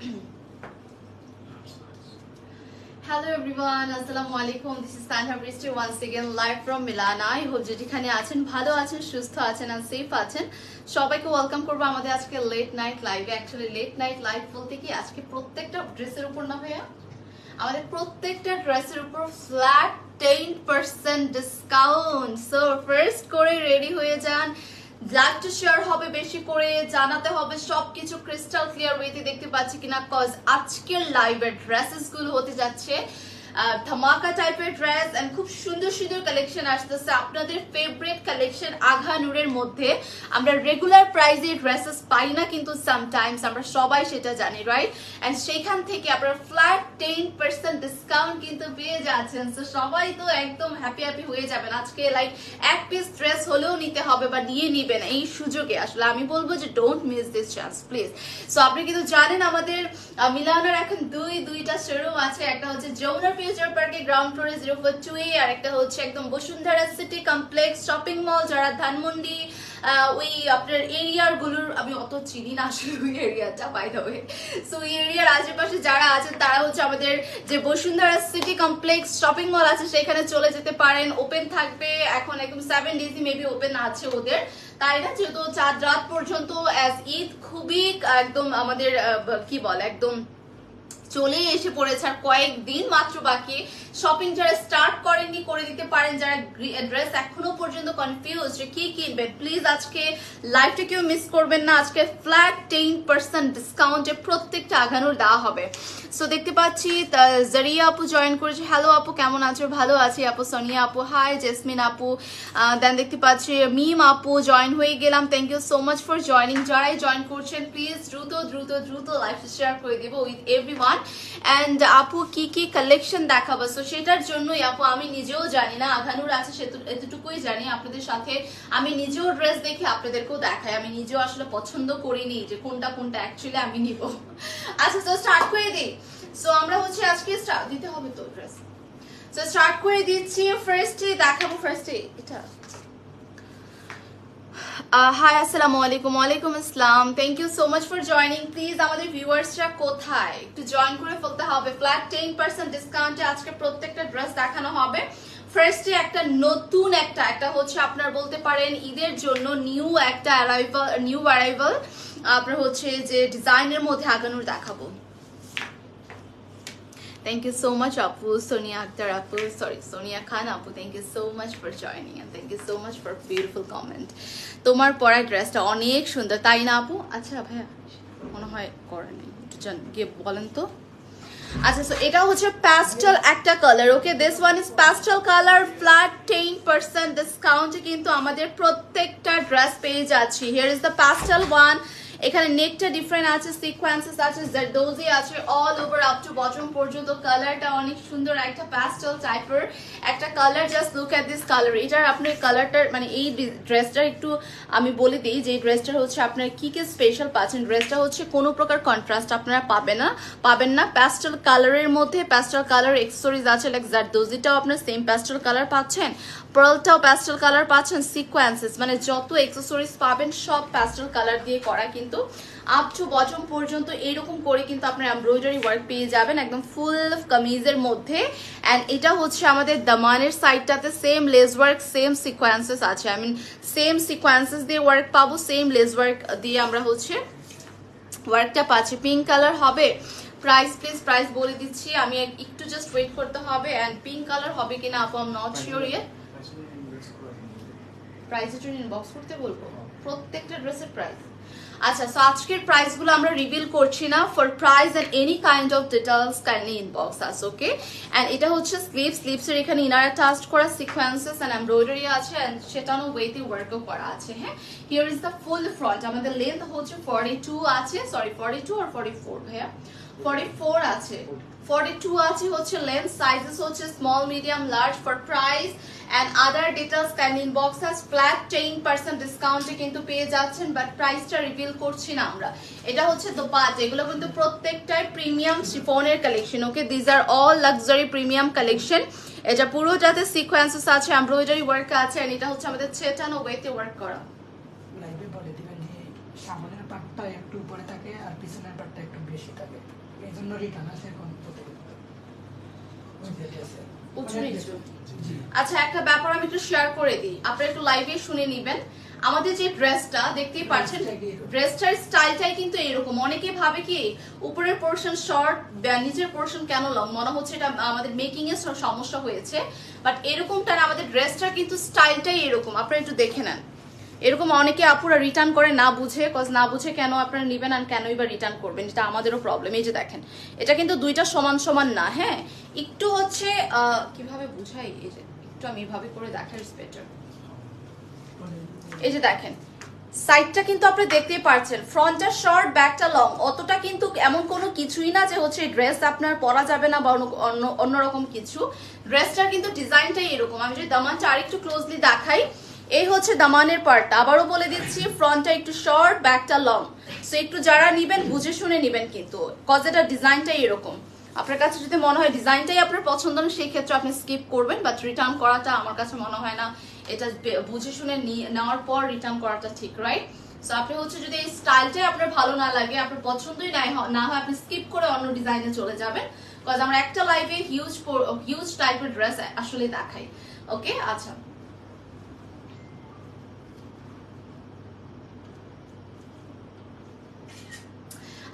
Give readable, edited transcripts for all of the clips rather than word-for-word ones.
Hello everyone, assalamu alaikum. This is Tanha Bristi once again live from Milan. I hope যেখানে আছেন ভালো আছেন, সুস্থ আছেন and safe আছেন। সবাইকে ওয়েলকাম করব আমাদের আজকে লেট নাইট লাইভে। অ্যাকচুয়ালি লেট নাইট লাইভ বলতে কি আজকে প্রত্যেকটা ড্রেসের উপর না ভাইয়া, আমাদের প্রত্যেকটা ড্রেসের উপর ফ্ল্যাট 10% ডিসকাউন্ট। সো ফার্স্ট করে রেডি হয়ে যান। লাইভ টু শেয়ার হবে বেশি করে, জানাতে হবে সবকিছু ক্রিস্টাল ক্লিয়ার ওয়েতে দেখতে পাচ্ছি কিনা, কজ আজকের লাইভের ড্রেসেস গুলো হতে যাচ্ছে ধামাকা টাইপের ড্রেস এন্ড খুব সুন্দর সুন্দর কালেকশন আসতেছে। আপনাদের ফেভারিট কালেকশন আঘা নূরের মধ্যে আমরা রেগুলার প্রাইসে ড্রেসেস পাই না, কিন্তু সামটাইমস আমরা সবাই সেটা জানি, রাইট? এন্ড সেইখান থেকে আপনারা ফ্ল্যাট 10% ডিসকাউন্ট কিন্তু পেয়ে যাচ্ছেন। সো সবাই তো একদম হ্যাপি হ্যাপি হয়ে যাবেন। আজকে লাইক এক পিস ড্রেস হলেও নিতে হবে বা নিয়ে নিবেন এই সুযোগে। আসলে আমি বলবো যে don't miss this chance please. So আপনি কিন্তু জানেন আমাদের মিলানোর এখন দুইটা শোরুম আছে। একটা হচ্ছে যমুনা ফিউচার পার্কে গ্রাউন্ড ফ্লোরে 042A, আর একটা হচ্ছে একদম Bashundhara city complex shopping mall, যারা ধানমন্ডি ওই আপনার এরিয়ার গুলোর, আমি অত চিনি না আসলে ওই এরিয়াটা বাই দ্য ওয়ে। সো ওই এরিয়ার আশেপাশে যারা আছেন তারা হচ্ছে আমাদের যে Bashundhara city complex shopping mall আছে সেখানে চলে যেতে পারেন। ওপেন থাকবে এখন একদম 7 days মেবি ওপেন আছে ওদের, তাই না? যেহেতু 4 রাত পর্যন্ত অ্যাজ ঈদ খুবই একদম আমাদের কি বলে একদম চলেই এসে পড়েছে, আর কয়েকদিন মাত্র বাকি। শপিং যারা স্টার্ট করেননি করে দিতে পারেন। যারা ড্রেস এখনো পর্যন্ত কনফিউজ যে কি কিনবেন, প্লিজ আজকে লাইভটা কেউ মিস করবেন না। আজকে ফ্ল্যাট 10% ডিসকাউন্টে প্রত্যেকটা আঘানুর দেওয়া হবে। সো দেখতে পাচ্ছি জারিয়া আপু জয়েন করেছে। হ্যালো আপু, কেমন আছো? ভালো আছি আপু। সোনিয়া আপু হাই, জেসমিন আপু, দেন দেখতে পাচ্ছি মিম আপু জয়েন হয়ে গেলাম। Thank you so much for joining. যারাই জয়েন করছেন প্লিজ দ্রুত দ্রুত দ্রুত লাইভ শেয়ার করে দেবো উইথ এভরিওয়ান। এন্ড আপু কি কি কালেকশন দেখাবো, সো সেটার জন্যই আপু আমি নিজেও জানি না, আঘানুর আছে এতটুকুই জানি। আপনাদের সাথে আমি নিজেও ড্রেস দেখে আপনাদেরকেও দেখাই, আমি নিজেও আসলে পছন্দ করিনি যে কোনটা কোনটা অ্যাকচুয়ালি আমি নিব। আচ্ছা তো স্টার্ট করে দিই। সো আমরা হচ্ছে আজকে দিতে হবে তো ড্রেস, সো স্টার্ট করে দিচ্ছি। ফার্স্টে দেখাবো, ফার্স্টে এটা হাই আসসালামু আলাইকুম। ওয়ালাইকুম আসসালাম, thank you so much for joining. Please আমাদের ভিউয়ার্সরা কোথায় একটু জয়েন করে ফেলতে হবে। ফ্ল্যাট 10% ডিসকাউন্টে আজকে প্রত্যেকটা ড্রেস দেখানো হবে। ফার্স্টে একটা নতুন একটা হচ্ছে আপনার বলতে পারেন ঈদের জন্য নিউ অ্যারাইভাল আপনার হচ্ছে যে ডিজাইনের মধ্যে আগানোর দেখাবো। Thank you so much Apu, Sonia Akhtar Apu, sorry Sonia Khan Apu, thank you so much for joining and thank you so much for beautiful comment. তোমার পরা ড্রেসটা অনেক সুন্দর, তাই না আপু? আচ্ছা ভাইয়া মনে হয় করেন, একটু জান গিয়ে বলেন তো। আচ্ছা সো এটা হচ্ছে প্যাস্টেল একটা কালার। ওকে, this one is pastel colour. Flat 10% ডিসকাউন্টে কিন্তু আমাদের প্রত্যেকটা ড্রেস পেয়ে যাচ্ছি। Here is the pastel one. এখানে নেকটা ডিফারেন্ট আছে, সিকোয়েন্সেস আছে, জারদোজি আছে, all over up to bottom পর্যন্ত। কালারটা অনেক সুন্দর, একটা প্যাস্টেল টাইপের একটা colour. Just look at this colour. এটার আপনার কালারটার মানে এই ড্রেসটার একটু আমি বলে দিই যে এই ড্রেসটার হচ্ছে আপনার কি কি স্পেশাল পাচ্ছেন। ড্রেসটা হচ্ছে কোনো প্রকার কন্ট্রাস্ট আপনারা পাবেন না। প্যাস্টেল কালারের মধ্যে প্যাস্টেল কালার এক্সেসরিজ আছে, লাইক জারদোজিটাও আপনার সেম প্যাস্টেল কালার পাচ্ছেন, পার্লটাও প্যাস্টেল কালার পাচ্ছেন, সিকোয়েন্সেস মানে যত এক্সেসরিজ পাবেন সব প্যাস্টেল কালার দিয়ে করা, কিন্তু আপ টু বটম পর্যন্ত এরকম করে কিন্তু আপনার এমব্রয়ডারি ওয়ার্ক পেয়ে যাবেন একদম ফুল কামিজের মধ্যে। অ্যান্ড এটা হচ্ছে আমাদের দামানের সাইডটাতে same less work, same sequences আছে, আই মিন সেম সিকোয়েন্সেস দিয়ে ওয়ার্ক পাবো, সেম লেস ওয়ার্ক দিয়ে আমরা হচ্ছে ওয়ার্কটা পাচ্ছি। পিঙ্ক কালার হবে। প্রাইস প্লিজ প্রাইস বলে দিচ্ছি, আমি একটু জাস্ট ওয়েট করতে হবে। অ্যান্ড পিঙ্ক কালার হবে কিনা আপু I am not sure yet. প্রাইসের জন্য ইনবক্স করতে বলবো প্রত্যেকটা ড্রেসের প্রাইস। আচ্ছা সো আজকের প্রাইস গুলো আমরা রিভিল করছি না। For price and any kind of details kindly inbox us, okay? And এটা হচ্ছে স্লিভসের এখানে ইনার টাস্ট করা সিকোয়েন্সেস এন্ড এমব্রয়ডারি আছে, এন্ড সেটানো ওয়েতে ওয়ার্কও করা আছে। হ্যাঁ, here is the full front. আমাদের লেন্থ হচ্ছে 42 আছে, সরি 42 আর 44 ভাইয়া 44 আছে, 42 আছে হচ্ছে লেন্থ। সাইজেস হচ্ছে small, medium, large. For price and other details can inbox us. flat 10% ডিসকাউন্টে কিন্তু পেয়ে যাচ্ছেন, বাট প্রাইসটা রিভিল করছি না আমরা। এটা হচ্ছে দোপাট, এগুলো কিন্তু প্রত্যেকটাই প্রিমিয়াম শিফনের collection. Okay, this are all luxury premium collection. এটা পুরোটাতে সিকোয়েন্সেস আছে, এমব্রয়ডারি ওয়ার্ক আছে, এন্ড এটা হচ্ছে আমাদের ছেটানো ওয়েতে ওয়ার্ক করা। সামনের পাটটা একটু উপরে থাকে আর পিছনের পাটটা একটু বেশি থাকে, এই জন্য রিটার্ন আছে এখন প্রতিনিয়ত। আচ্ছা, একটা ব্যাপার আমি একটু শেয়ার করে দিই, আপনারা একটু লাইভে শুনে নিবেন। আমাদের যে ড্রেসটা দেখতেই পাচ্ছেন, ড্রেসটার স্টাইলটাই কিন্তু এরকম। অনেকে ভাবে কি উপরের পোরশন শর্ট, নিচের পোরশন কেন লং, মনে হচ্ছে এটা আমাদের মেকিং এর সমস্যা হয়েছে, বাট এরকমটা না, আমাদের ড্রেসটার কিন্তু স্টাইলটাই এরকম। আপনারা একটু দেখে নেন, এরকম অনেকে আপুরা রিটার্ন করে না বুঝে, কজ না বুঝে কেন আপনারা নেবেন আর কেনই বা রিটার্ন করবেন, এটা আমাদেরও প্রবলেম। এই যে দেখেন, এটা কিন্তু দুইটা সমান সমান না, হ্যাঁ একটু হচ্ছে কিভাবে বুঝাই, এই যে একটু আমি এভাবে করে দেখাই বেটার। এই যে দেখেন সাইডটা কিন্তু আপনি দেখতেই পাচ্ছেন, ফ্রন্টটা শর্ট ব্যাকটা লং, অতটা কিন্তু এমন কোনো কিছুই না যে হচ্ছে ড্রেস আপনার পরা যাবে না বা অন্যরকম কিছু। ড্রেসটার কিন্তু ডিজাইনটাই এরকম। আমি যদি দামানটা আরেকটু ক্লোজলি দেখাই, এই হচ্ছে দামানের পার্টটা। আবারও বলে দিচ্ছি, ফ্রন্টটা একটু শর্ট ব্যাকটা লং, সো একটু যারা নিবেন বুঝে শুনে নিবেন কিন্তু, কজ এটা ডিজাইনটাই এরকম। আপনার কাছে যদি মনে হয় ডিজাইনটাই আপনার পছন্দ না, সেই ক্ষেত্রে আপনি স্কিপ করবেন, বাট রিটার্ন করাটা আমার কাছে মনে হয় না, এটা বুঝে শুনে নেওয়ার পর রিটার্ন করাটা ঠিক, রাইট? সো আপনি হচ্ছে যদি এই স্টাইলটাই আপনার ভালো না লাগে, আপনার পছন্দই না হয়, আপনি স্কিপ করে অন্য ডিজাইনে চলে যাবেন, কজ আমরা একটা লাইভে হিউজ টাইপের ড্রেস আসলে দেখাই। ওকে, আচ্ছা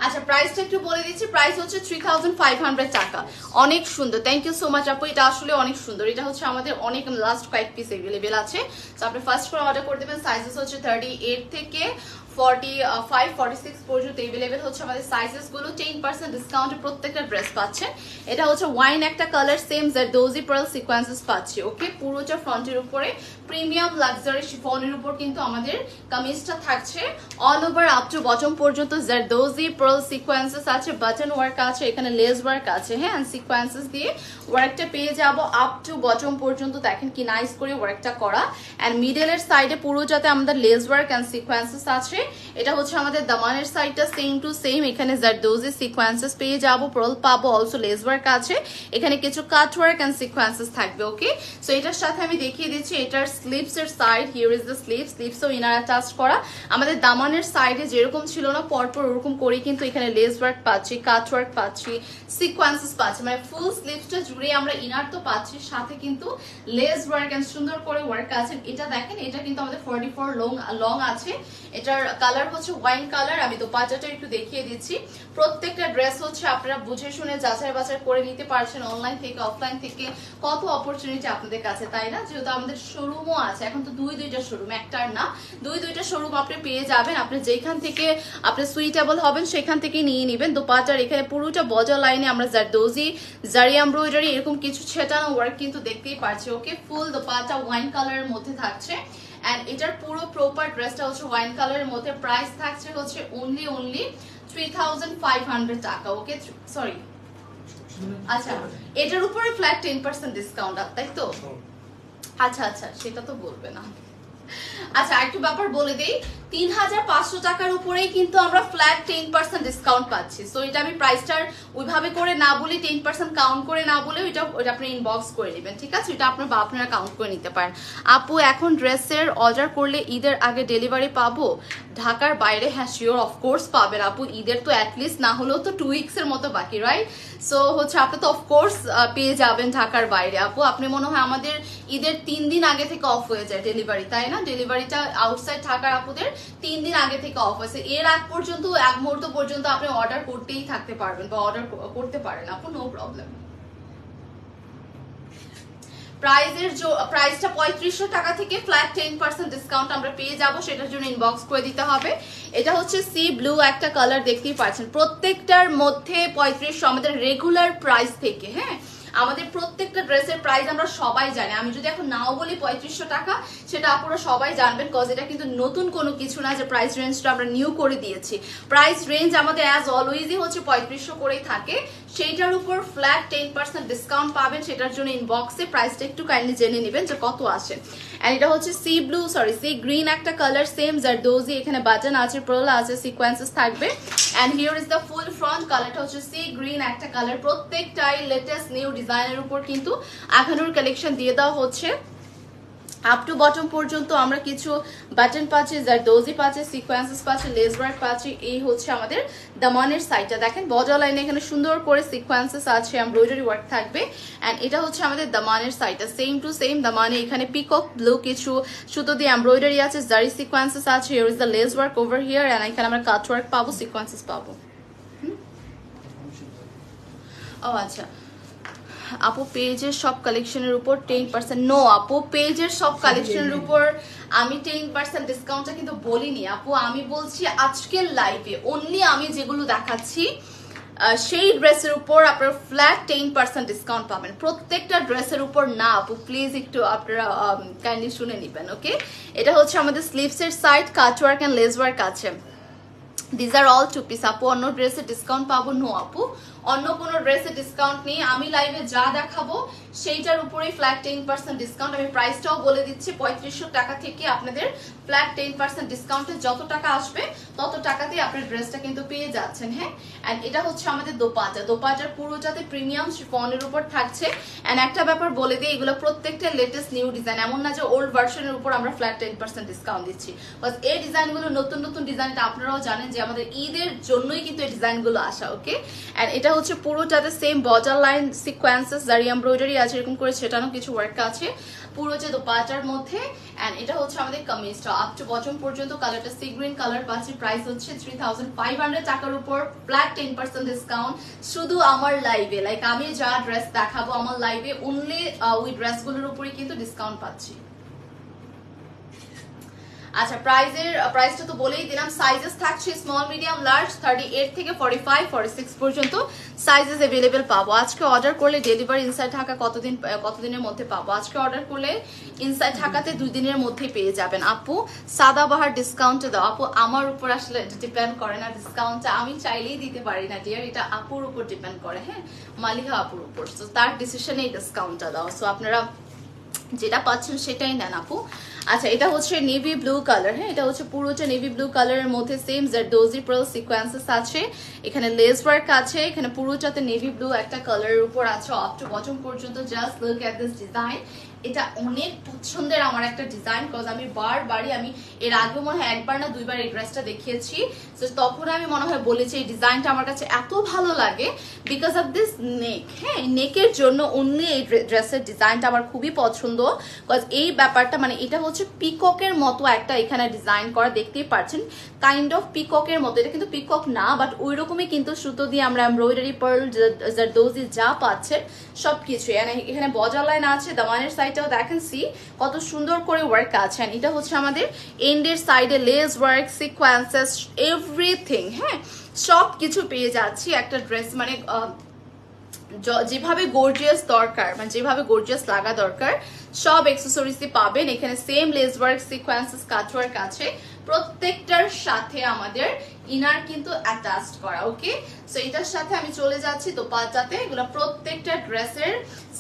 আচ্ছা, প্রাইসটা একটু বলে দিচ্ছি। প্রাইস হচ্ছে 3500 টাকা। অনেক সুন্দর, থ্যাংক ইউ সো মাচ আপু, এটা আসলে অনেক সুন্দর। এটা হচ্ছে আমাদের অনেক লাস্ট কয়েক পিস अवेलेबल আছে, তো আপনি ফার্স্ট করে অর্ডার করে দেবেন। সাইজেস হচ্ছে 38 থেকে 45 46 পর্যন্ত अवेलेबल হচ্ছে আমাদের সাইজেস গুলো। 10% ডিসকাউন্টে প্রত্যেকটা ড্রেস পাচ্ছেন। এটা হচ্ছে ওয়াইন একটা colour, same zardozi pearl sequences পাচ্ছি। ওকে, পুরোটা ফ্রন্টের উপরে প্রিমিয়াম লাক্সারি শিফনের উপর কিন্তু আমাদের কামিজটা থাকছে। All over up to bottom পর্যন্ত জারদোজি পার্ল সিকোয়েন্সেস আছে, বাটন ওয়ার্ক আছে, এখানে লেস ওয়ার্ক আছে, হ্যাঁ সিকোয়েন্সেস দিয়ে ওয়ার্কটা পেয়ে যাব আপ টু বটম পর্যন্ত। দেখেন কি নাইস করে ওয়ার্কটা করা, এন্ড মিডলের সাইডে পুরো যাতে আমাদের লেস ওয়ার্ক এন্ড সিকোয়েন্সেস আছে। এটা হচ্ছে আমাদের দামানের সাইডটা সেম টু সেম, এখানে জারদোজি সিকোয়েন্সেস পেয়ে যাব, পার্ল পাবো, অলসো লেস ওয়ার্ক আছে, এখানে কিছু কাট ওয়ার্ক এন্ড সিকোয়েন্সেস থাকবে। ওকে, সো এটার সাথে আমি দেখিয়ে দিচ্ছি এটার স্লিভস এর side. Here is the sleeves, স্লিভসও ইনার অ্যাটাচ করা। আমাদের দামানের সাইডে যেরকম ছিল না পরপর ওরকম করেই কিন্তু এখানে লেস ওয়ার্ক পাচ্ছি, কাট ওয়ার্ক পাচ্ছি, সিকোয়েন্সেস পাচ্ছি, মানে ফুল স্লিভসটা জুড়ে আমরা ইনার তো পাচ্ছি, সাথে কিন্তু লেস ওয়ার্ক এন্ড সুন্দর করে ওয়ার্ক আছে। এটা দেখেন, এটা কিন্তু আমাদের 44 লং আছে। এটার কালার হচ্ছে ওয়াইন কালার। আমি দোপাট্টাটা একটু দেখিয়ে দিচ্ছি। প্রত্যেকটা ড্রেস হচ্ছে আপনারা বুঝে শুনে যাচাই বাছাই করে নিতে পারছেন, অনলাইন থেকে অফলাইন থেকে। কত অপরচুনিটি আপনাদের কাছে, তাই না? যেহেতু আমাদের শোরুমও আছে, এখন তো দুইটা শোরুম, একটার না দুইটা শোরুম আপনি পেয়ে যাবেন। আপনি যেখান থেকে আপনি সুইটেবল হবেন সেখান থেকে নিয়ে নেবেন। দোপাট্টার এখানে পুরোটা বর্ডার লাইনে আমরা জারদোজি, জারি এমব্রয়ডারি এরকম কিছু ছেটানো ওয়ার্ক কিন্তু দেখতেই পাচ্ছি। ওকে, ফুল দোপাট্টা ওয়াইন কালারের মধ্যে থাকছে, এন্ড এটার পুরো প্রপার ড্রেসটা হচ্ছে ওয়াইন কালারের মধ্যে। প্রাইস থাকছে হচ্ছে অনলি 3500 টাকা। ওকে, সরি, আচ্ছা এটার উপরে ফ্ল্যাট 10% ডিসকাউন্ট, তাই তো? আচ্ছা আচ্ছা, সেটা তো বলবে না। আচ্ছা একটু ব্যাপার বলে দেই, 3500 টাকার উপরেই কিন্তু আমরা ফ্ল্যাট 10% ডিসকাউন্ট পাচ্ছি। সো এটা আমি প্রাইসটার ওইভাবে করে না বলি, 10% কাউন্ট করে না বলে ওইটা আপনি ইনবক্স করে নেবেন, ঠিক আছে? এটা আপনারা কাউন্ট করে নিতে পারেন। আপু এখন ড্রেসের অর্ডার করলে ঈদের আগে ডেলিভারি পাবো? ঢাকার বাইরে? হ্যাঁ শিওর, অফকোর্স পাবেন আপু। ঈদের তো অ্যাটলিস্ট না হলেও তো 2 উইকস এর মতো বাকি, রাইট? সো হচ্ছে আপনি তো অফকোর্স পেয়ে যাবেন ঢাকার বাইরে। আপু আপনি মনে হয় আমাদের ঈদের 3 দিন আগে থেকে অফ হয়ে যায় ডেলিভারি, তাই না? ডেলিভারিটা আউটসাইড ঢাকার আপুদের 3 দিন আগে থেকে অফ হয়েছে। এর আগ পর্যন্ত, এক মুহূর্ত পর্যন্ত আপনি অর্ডার করতেই থাকতে পারবেন বা অর্ডার করতে পারেন আপু, নো প্রবলেম। প্রাইসটা 3500 টাকা থেকে ফ্ল্যাট 10% ডিসকাউন্ট আমরা পেয়ে যাব, সেটার জন্য ইনবক্স করে দিতে হবে। এটা হচ্ছে সি ব্লু একটা কালার, দেখতেই পাচ্ছেন। প্রত্যেকটার মধ্যে 3500 আমাদের রেগুলার প্রাইস থেকে, হ্যাঁ আমাদের প্রত্যেকটা ড্রেসের প্রাইস আমরা সবাই জানি। আমি যদি এখন নাও বলি 3500 টাকা, সেটা আপনারা সবাই জানবেন, কজ এটা কিন্তু নতুন কোনো কিছু না যে প্রাইস রেঞ্জটা আমরা নিউ করে দিয়েছি। প্রাইস রেঞ্জ আমাদের অ্যাজ অলওয়েজই হচ্ছে 3500 করেই থাকে। সেইটার উপর ফ্ল্যাট 10% ডিসকাউন্ট পাবেন, সেটার জন্য ইনবক্সে প্রাইসটা একটু কাইন্ডলি জেনে নেবেন যে কত আসে। এন্ড এটা হচ্ছে সি গ্রিন একটা কালার, সেম জারদোজি, এখানে বাটন আছে, পার্ল আছে, সিকোয়েন্সেস থাকবে। And here is the full front. কালারটা হচ্ছে সি গ্রিন একটা কালার। প্রত্যেকটাই লেটেস্ট নিউ ডিজাইনের উপর কিন্তু আখানুর কালেকশন দিয়ে দেওয়া হচ্ছে। আপ টু বটম পর্যন্ত আমরা কিছু বাটন পাচ্ছি, জারদোজি পাচ্ছি, সিকোয়েন্সেস পাচ্ছি, লেস ওয়ার্ক পাচ্ছি। এই হচ্ছে আমাদের দামানের সাইডটা, দেখেন বর্ডার লাইনে এখানে সুন্দর করে সিকোয়েন্সেস আছে, এমব্রয়ডারি ওয়ার্ক থাকবে। অ্যান্ড এটা হচ্ছে আমাদের দামানের সাইডটা, সেম টু সেম দামানে এখানে পিকক ব্লু কিছু সুতো দিয়ে এমব্রয়ডারি আছে, জারি সিকোয়েন্সেস আছে, here is the less work over here. And এখানে আমরা কাট ওয়ার্ক পাবো, সিকোয়েন্সেস পাবো। ও আচ্ছা, আপু পেজের সব কালেকশনের উপর 10%? নো আপু, পেজের সব কালেকশনের উপর আমি 10% ডিসকাউন্টটা কিন্তু বলিনি আপু। আমি বলছি আজকের লাইভে অনলি আমি যেগুলো দেখাচ্ছি সেই ড্রেসের উপর আপনারা ফ্ল্যাট 10% ডিসকাউন্ট পাবেন। প্রত্যেকটা ড্রেসের উপর না আপু, প্লিজ একটু আপনারা কাইন্ডলি শুনে নেবেন, ওকে? এটা হচ্ছে আমাদের স্লিভসের side, cut work and lace work আছে। This are all two piece আপু। অন্য ড্রেসে ডিসকাউন্ট পাবো? নো আপু, অন্য কোনো ড্রেসে ডিসকাউন্ট নেই। আমি লাইভে যা দেখাবো সেইটার উপরেই ফ্ল্যাট 10% ডিসকাউন্ট। আমি প্রাইসটাও বলে দিচ্ছি, 3500 টাকা থেকে আপনাদের ফ্ল্যাট 10% ডিসকাউন্টে যত টাকা আসবে তত টাকাতেই আপনার ড্রেসটা কিন্তু পেয়ে যাচ্ছেন। হ্যাঁ, অ্যান্ড এটা হচ্ছে আমাদের দোপাটা। দোপাটার পুরোটাতে প্রিমিয়াম শিফনের উপর থাকছে। অ্যান্ড একটা ব্যাপার বলে দিই, এগুলো প্রত্যেকটা লেটেস্ট নিউ ডিজাইন, এমন না যে ওল্ড ভার্সনের উপর আমরা ফ্ল্যাট 10% ডিসকাউন্ট দিচ্ছি। বাস এই ডিজাইনগুলো নতুন নতুন ডিজাইন, এটা আপনারাও জানেন যে আমাদের ঈদের জন্যই কিন্তু এই ডিজাইনগুলো আসা, ওকে? অ্যান্ড এটা হচ্ছে পুরোটাতে সেম বর্ডার লাইন সিকোয়েন্সেস, জারি এমব্রয়ডারি আছে, এরকম করে সেটানো কিছু ওয়ার্ক আছে পুরো যে দোপাটার মধ্যে। অ্যান্ড এটা হচ্ছে আমাদের কামিজটা আপ টু বটম পর্যন্ত। কালারটা সি গ্রিন কালার পাচ্ছি, প্রাইস হচ্ছে 3500 টাকার উপর ফ্ল্যাট 10% ডিসকাউন্ট শুধু আমার লাইভে। লাইক আমি যা ড্রেস দেখাবো আমার লাইভে অনলি ওই ড্রেসগুলোর উপরে কিন্তু ডিসকাউন্ট পাচ্ছি। আচ্ছা, প্রাইসটা তো বলেই দিলাম। সাইজেস থাকছে স্মল, মিডিয়াম, লার্জ, 38 থেকে 45, 46 পর্যন্ত সাইজেস अवेलेबल পাবো। আজকে অর্ডার করলে ডেলিভারি ইনসাইড ঢাকা কতদিনের মধ্যে পাবো? আজকে অর্ডার করলে ইনসাইড ঢাকাতে 2 দিনের মধ্যে পেয়ে যাবেন। আপু সাদাবাহার ডিসকাউন্ট দাও। আপু আমার উপর আসলে এটা ডিপেন্ড করে না, ডিসকাউন্টটা আমি চাইলেই দিতে পারি না ডিয়ার, এটা আপুর উপর ডিপেন্ড করে। হ্যাঁ, মালিহা আপুর উপর, সো তার ডিসিশনেই ডিসকাউন্টটা দাও। সো আপনারা যেটা পাচ্ছেন সেটাই নেন আপু। আচ্ছা, এটা হচ্ছে নেভি ব্লু কালার। হ্যাঁ, এটা হচ্ছে পুরোটা নেভি ব্লু কালারের মধ্যে সেম জারদোজি পার্ল সিকোয়েন্সেস আছে, এখানে লেস ওয়ার্ক আছে, এখানে পুরোটাতে নেভি ব্লু একটা কালারের উপর আছে আপ টু বটম পর্যন্ত। Just look at this design. এটা অনেক পছন্দের আমার একটা ডিজাইন, কজ আমি বারবারই, আমি এর আগেও মনে হয় একবার না দুইবার এই ড্রেসটা দেখিয়েছি। তো তখন আমি মনে হয় বলেছি এই ডিজাইনটা আমার কাছে এত ভালো লাগে বিকজ অফ দিস নেক। হ্যাঁ, নেকের জন্য অনলি এই ড্রেসের ডিজাইনটা আমার খুবই পছন্দ, কজ এই ব্যাপারটা মানে এটা হচ্ছে পিককের মতো একটা এখানে ডিজাইন করা, দেখতেই পাচ্ছেন কাইন্ড অফ পিককের মতো। এটা কিন্তু পিকক না, বাট ওই রকমই কিন্তু সুতো দিয়ে আমরা এমব্রয়ডারি পার্ল জারদোজি যা পাচ্ছেন সবকিছু। এখানে বর্ডার লাইন আছে, দামানের সাইডটাও দেখেন, সি কত সুন্দর করে ওয়ার্ক আছে। এটা হচ্ছে আমাদের এন্ডের সাইডে লেস ওয়ার্ক, সিকোয়েন্সেস, এভরিথিং। হ্যাঁ, সব কিছু পেয়ে যাচ্ছি একটা ড্রেস, মানে যেভাবে গর্জিয়াস দরকার, মানে যেভাবে গর্জিয়াস লাগা দরকার সব অ্যাক্সেসরিজই পাবেন এখানে। সেম লেস ওয়ার্ক, সিকোয়েন্সেস, কাট ওয়ার্ক আছে, প্রত্যেকটার সাথে আমাদের ইনার কিন্তু অ্যাটাচড করা, ওকে? সো এটার সাথে আমি চলে যাচ্ছি দোপাট্টাতে। এগুলো প্রত্যেকটা ড্রেসের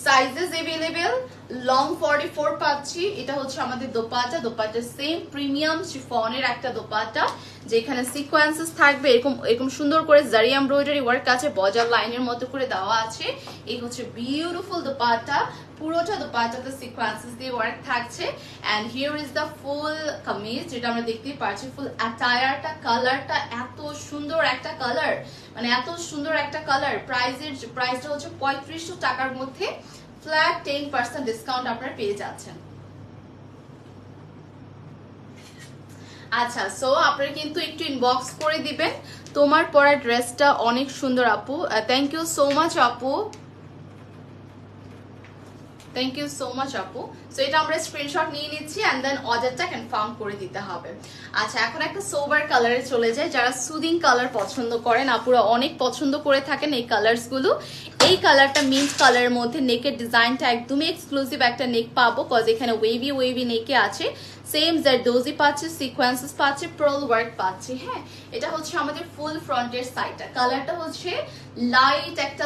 সাইজেস अवेलेबल। লং 44 পাচ্ছি। এটা হচ্ছে আমাদের দোপাট্টা। দোপাট্টা সেম প্রিমিয়াম শিফনের একটা দোপাট্টা, যেখানে সিকোয়েন্সেস থাকবে, এরকম সুন্দর করে জারি এমব্রয়ডারি ওয়ার্ক আছে, বর্ডার লাইনের মতো করে দেওয়া আছে। এই হচ্ছে বিউটিফুল দোপাট্টা। পুরোটা দোপাট্টাতে সিকোয়েন্সেস দিয়ে ওয়ার্ক থাকছে। এন্ড হিয়ার ইজ দ্য ফুল কামিজ, যেটা আমরা দেখতেই পাচ্ছি। ফুল অ্যাটায়ারটা, কালারটা এত সুন্দর একটা কালার, মানে এত সুন্দর একটা কালার। প্রাইসটা হচ্ছে 3500 টাকার মধ্যে ফ্ল্যাট 10% ডিসকাউন্ট আপনারা পেয়ে যাচ্ছেন। আচ্ছা, সো আপনারা কিন্তু একটু ইনবক্স করে দিবেন। তোমার পরা ড্রেসটা অনেক সুন্দর আপু। থ্যাংক ইউ সো মাচ আপু, থ্যাংক ইউ সো মাচ আপু। সো এটা আমরা স্ক্রিনশট নিয়ে নিচ্ছি অ্যান্ড দেন অর্ডারটা কনফার্ম করে দিতে হবে। আচ্ছা, এখন একটা সোবার কালারে চলে যায়। যারা সুদিং কালার পছন্দ করেন, আপুরা অনেক পছন্দ করে থাকেন এই কালার্স গুলো। এই কালারটা মিন্ট কালারের মধ্যে, নেকের ডিজাইনটা একদমই এক্সক্লুসিভ একটা নেক পাবো, কজ এখানে ওয়েভি নেকে আছে। সেম জারদোজি পাচ্ছে, সিকোয়েন্সেস পাচ্ছে, পার্ল ওয়ার্ক পাচ্ছে। হ্যাঁ, এটা হচ্ছে আমাদের ফুল ফ্রন্টের সাইডটা। কালারটা হচ্ছে লাইট একটা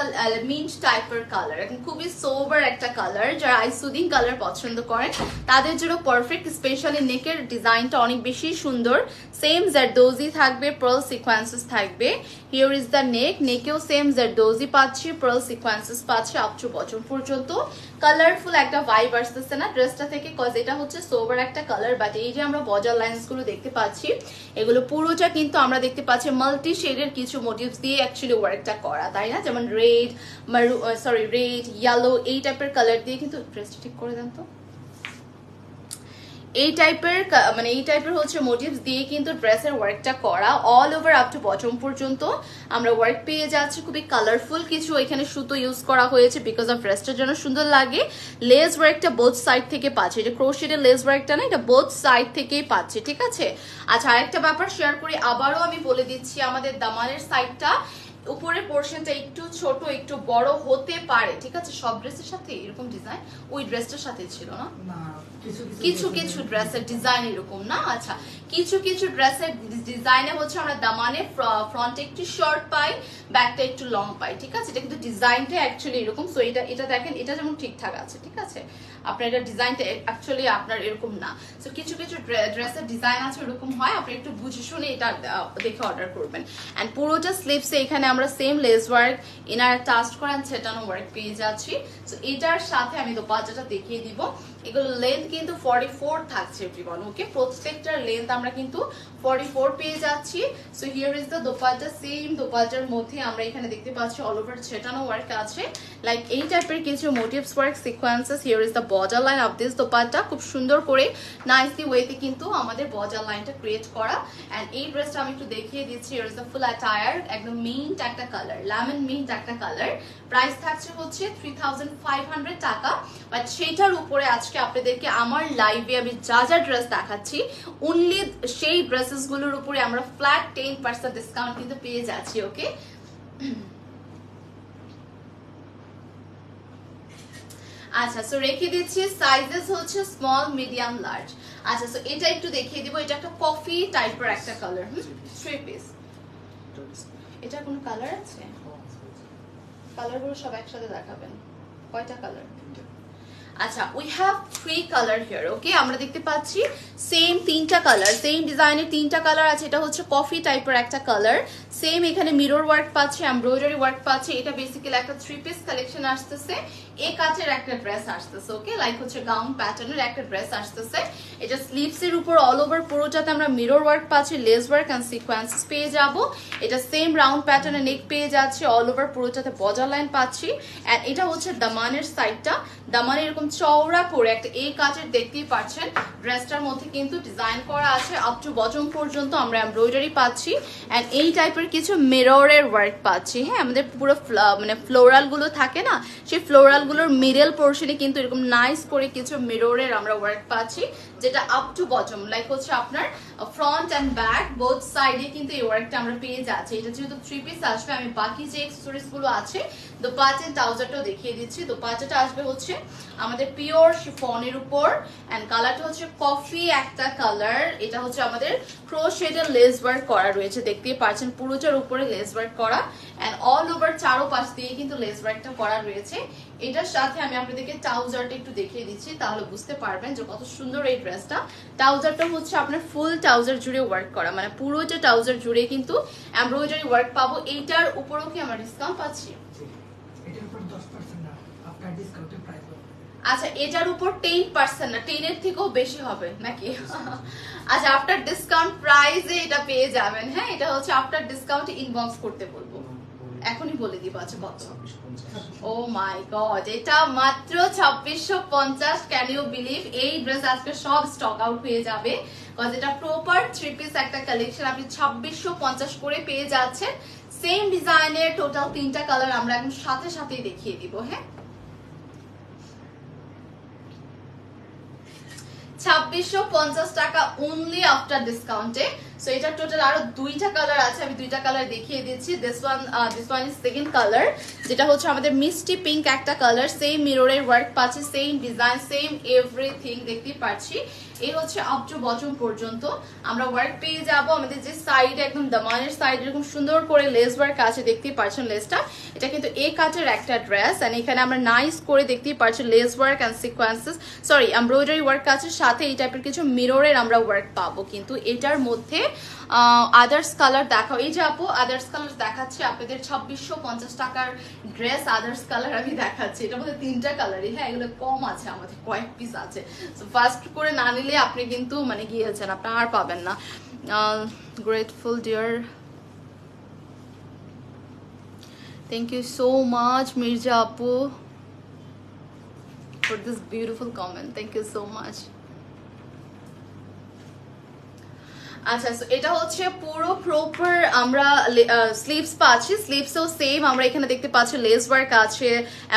মিন্ট টাইপের কালার, এখন খুবই সোবার একটা কালার। যারা আইসুদিং কালার পছন্দ করেন তাদের জন্য পারফেক্ট। স্পেশালি নেকের ডিজাইনটা অনেক বেশি সুন্দর। সেম জারদোজি থাকবে, পার্ল সিকোয়েন্সেস থাকবে। হিয়ার ইজ দ্য নেক, নেকেও সেম জারদোজি পাচ্ছি, পার্ল সিকোয়েন্সেস পাচ্ছি আপ টু বটম পর্যন্ত। কালারফুল একটা ভাইব আসতেছে না ড্রেসটা থেকে, কজ এটা হচ্ছে সোবার একটা কালার, বাট এই যে আমরা বর্ডার লাইনস গুলো দেখতে পাচ্ছি এগুলো পুরোটা কিন্তু আমরা দেখতে পাচ্ছি মাল্টি শেডের কিছু মোটিভস দিয়ে অ্যাকচুয়ালি ওয়ার্কটা করা, তাই না? যেমন রেড, রেড, ইয়েলো এই টাইপের কালার দিয়ে কিন্তু, ড্রেসটা ঠিক করে দেন তো, এই টাইপের হচ্ছে মোটিভস দিয়ে কিন্তু ড্রেসের ওয়ার্কটা করা all over up to bottom পর্যন্ত আমরা ওয়ার্ক পেয়ে যাচ্ছি। খুবই কালারফুল কিছু এখানে সুতো ইউজ করা হয়েছে বিকজ অফ ড্রেসটার জন্য সুন্দর লাগে। লেস ওয়ার্কটা বোথ সাইড থেকে পাচ্ছি, এটা ক্রোশেটের লেস ওয়ার্কটা না, এটা বোথ সাইড থেকেই পাচ্ছি, ঠিক আছে? আচ্ছা, আরেকটা ব্যাপার শেয়ার করি, আবারও আমি বলে দিচ্ছি, আমাদের দামানের সাইডটা উপরের পোর্শনটা একটু ছোট একটু বড় হতে পারে, ঠিক আছে? সব ড্রেসের সাথে এরকম ডিজাইন ওই ড্রেসটার সাথে ছিল না, কিছু কিছু ড্রেসের ডিজাইন এরকম না। আচ্ছা, কিছু কিছু ড্রেসের ডিজাইনে হচ্ছে আমরা দামানে ফ্রন্টে একটু শর্ট পাই, ব্যাকটা একটু লং পাই, ঠিক আছে? এটা কিন্তু ডিজাইনটা অ্যাকচুয়ালি এরকম। সো এটা দেখেন, এটা যেমন ঠিকঠাক আছে, ঠিক আছে? আপনার এটা ডিজাইনটা অ্যাকচুয়ালি আপনার এরকম না। সো কিছু কিছু ড্রেসের ডিজাইন আছে এরকম হয়, আপনি একটু বুঝে শুনে এটা দেখে অর্ডার করবেন। অ্যান্ড পুরোটা স্লিভসে এখানে আমরা সেম লেস ওয়ার্ক, ইনার টাস্ট করা ছেটানো ওয়ার্ক পেয়ে যাচ্ছি। সো এটার সাথে আমি দোপাট্টাটা দেখিয়ে দিব। এগুলো লেন্থ কিন্তু 44 থাকছে এভরিওয়ান, ওকে? প্রত্যেকটার লেন্থ আমরা কিন্তু 44 পেয়ে যাচ্ছি। So here is the dupatta, same দোপাট্টার মধ্যে আমরা এখানে দেখতে পাচ্ছি অল ওভার ছেটানো ওয়ার্ক আছে, লাইক এই টাইপের কিছু motifs work sequences. Here is the border line of this dupatta, খুব সুন্দর করে নাইসলি ওয়েতে কিন্তু আমাদের বর্ডার লাইনটা ক্রিয়েট করা। এন্ড এই ড্রেসটা আমি একটু দেখিয়ে দিচ্ছি। Here is the full attire, একদম মিন্ট একটা কালার, লেমন মিন্ট একটা কালার। প্রাইস থাকছে হচ্ছে 3500 টাকা, বাট সেটার উপরে আজকে আপনাদেরকে আমার লাইভে আমি যা যা ড্রেস দেখাচ্ছি অনলি সেই ড্রেসেস গুলোর উপরে আমরা ফ্ল্যাট 10% ডিসকাউন্ট কিন্তু পেয়ে যাচ্ছি, ওকে? আচ্ছা, সো রেখে দিচ্ছি সাইজেস হচ্ছে স্মল, মিডিয়াম, লার্জ। আচ্ছা, সো এটা একটু দেখিয়ে দিব। এটা একটা কফি টাইপের একটা কালার, 3 পিস। এটা কোনো কালার আছে? কালারগুলো সব একসাথে দেখাবেন। কয়টা কালার? আচ্ছা, উই হ্যাভ 3 কালার হিয়ার, ওকে? আমরা দেখতে পাচ্ছি সেম 3টা কালার, সেম ডিজাইনের 3টা কালার আছে। এটা হচ্ছে কফি টাইপের একটা কালার, সেম এখানে মিরর ওয়ার্ক পাচ্ছি, এমব্রয়ডারি ওয়ার্ক পাচ্ছি। এটা বেসিক্যালি একটা 3 পিস কালেকশন আসতেছে, এই কাচের একটা ড্রেস আসতেছে, ওকে? লাইক হচ্ছে গাউন প্যাটার্নের একটা ড্রেস আসতেছে। এটা স্লিভস এর উপর অল ওভার পুরোটাতে আমরা মিরর ওয়ার্ক পাচ্ছি, লেস ওয়ার্ক এন্ড সিকোয়েন্সেস পেয়ে যাব। এটা সেম রাউন্ড প্যাটার্নের নেক পেয়ে যাচ্ছে, অল ওভার পুরোটাতে বর্ডার লাইন পাচ্ছি। এন্ড এটা হচ্ছে দামানের সাইডটা, দামানে এরকম চওড়া করে একটা এই কাচের দেখতেই পাচ্ছেন। ড্রেসটার মধ্যে কিন্তু ডিজাইন করা আছে আপ টু বটম পর্যন্ত, আমরা এমব্রয়ডারি পাচ্ছি। এন্ড এই টাইপের কিছু মিররের ওয়ার্ক পাচ্ছি, হ্যাঁ? আমাদের পুরো মানে ফ্লোরাল গুলো থাকে না, সেই ফ্লোরাল গুলোর মিডল পোর্শনে কিন্তু এরকম নাইস করে কিছু মিররের আমরা ওয়ার্ক পাচ্ছি, যেটা আপ টু বটম লাইক হচ্ছে আপনার ফ্রন্ট এন্ড ব্যাক বোথ সাইডে কিন্তু এই ওয়ার্কটা আমরা পেয়ে যাচ্ছি। এটা যেহেতু 3 পিস আসবে, আমি বাকি যে অ্যাকসেসরিজ গুলো আছে দোপাট্টা ট্রাউজারটাও দেখিয়ে দিচ্ছি। দোপাট্টাটা আসবে হচ্ছে আমাদের পিওর শিফনের উপর, এন্ড কালারটা হচ্ছে কফি একটা কালার। এটা হচ্ছে আমাদের ক্রোশেটের লেস ওয়ার্ক করা রয়েছে, দেখতেই পাচ্ছেন পুরোটার উপরে লেস ওয়ার্ক করা, এন্ড অল ওভার চারোপাশ দিয়ে কিন্তু লেস ওয়ার্কটা করা রয়েছে। এটার সাথে আমি আপনাদেরকে ট্রাউজারটা একটু দেখিয়ে দিচ্ছি, তাহলে বুঝতে পারবেন যে কত সুন্দর এই ড্রেসটা। ট্রাউজারটা হচ্ছে আপনার ফুল ট্রাউজার জুড়ে ওয়ার্ক করা, মানে পুরোটা ট্রাউজার জুড়ে কিন্তু এমব্রয়ডারি ওয়ার্ক পাবো। এইটার উপরও কি আমরা ডিসকাউন্ট পাচ্ছি? এটার উপর 10% না, আপনার ডিসকাউন্টের প্রাইস হবে। আচ্ছা, এটার উপর 10% না, 10 এর থেকেও বেশি হবে নাকি? আচ্ছা, আফটার ডিসকাউন্ট প্রাইসে এটা পেয়ে যাবেন, হ্যাঁ? এটা হচ্ছে আফটার ডিসকাউন্ট ইনবক্স করতে বলবো, এখনই বলে দিব। আচ্ছা, কত? ও মাই গড, এটা মাত্র 2650। Can you believe? এই ড্রেস আজকে সব স্টক আউট হয়ে যাবে, কজ এটা প্রপার 3 পিস একটা কালেকশন। আপনি 2650 করে পেয়ে যাচ্ছেন। সেম ডিজাইনের টোটাল 3টা কালার আমরা এখন সাথে সাথেই দেখিয়ে দিব, হ্যাঁ? 2650 টাকা অনলি আফটার ডিসকাউন্টে। সো এটা টোটাল আরো 2টা কালার আছে, আমি 2টা কালার দেখিয়ে দিচ্ছি। This one is second colour, যেটা হচ্ছে আমাদের মিষ্টি পিঙ্ক একটা কালার। সেম মিররের ওয়ার্ক পাচ্ছি, সেম ডিজাইন, সেম এভরিথিং দেখতে পাচ্ছি। এই হচ্ছে আপ টু বটম পর্যন্ত আমরা ওয়ার্ক পেয়ে যাব। আমাদের যে সাইডে একদম দামানের সাইড এরকম সুন্দর করে লেস ওয়ার্ক আছে, দেখতেই পাচ্ছেন লেসটা। এটা কিন্তু এই কাটের একটা ড্রেস, এন্ড এখানে আমরা নাইস করে দেখতেই পাচ্ছি lace work and sequences, sorry embroidery work আছে, সাথে এই টাইপের কিছু মিররের আমরা ওয়ার্ক পাবো। কিন্তু এটার মধ্যে আদার্স কালার দেখাও। এই যে আপু আদার্স কালার দেখাচ্ছে আপনাদের 2650 টাকার ড্রেস। আদার্স কালার আমি দেখাচ্ছি, এটার মধ্যে 3টা কালারই, হ্যাঁ এগুলো কম আছে আমাদের, কয়েক পিস আছে। সো ফার্স্ট করে না নিলে আপনি কিন্তু মানে গিয়েছেন, আপনি আর পাবেন না। Grateful dear, thank you so much Mirza আপু for this beautiful comment. Thank you so much. আচ্ছা, এটা হচ্ছে পুরো প্রপার আমরা স্লিভস পাচ্ছি। স্লিভসও সেম আমরা এখানে দেখতে পাচ্ছি লেস ওয়ার্ক আছে,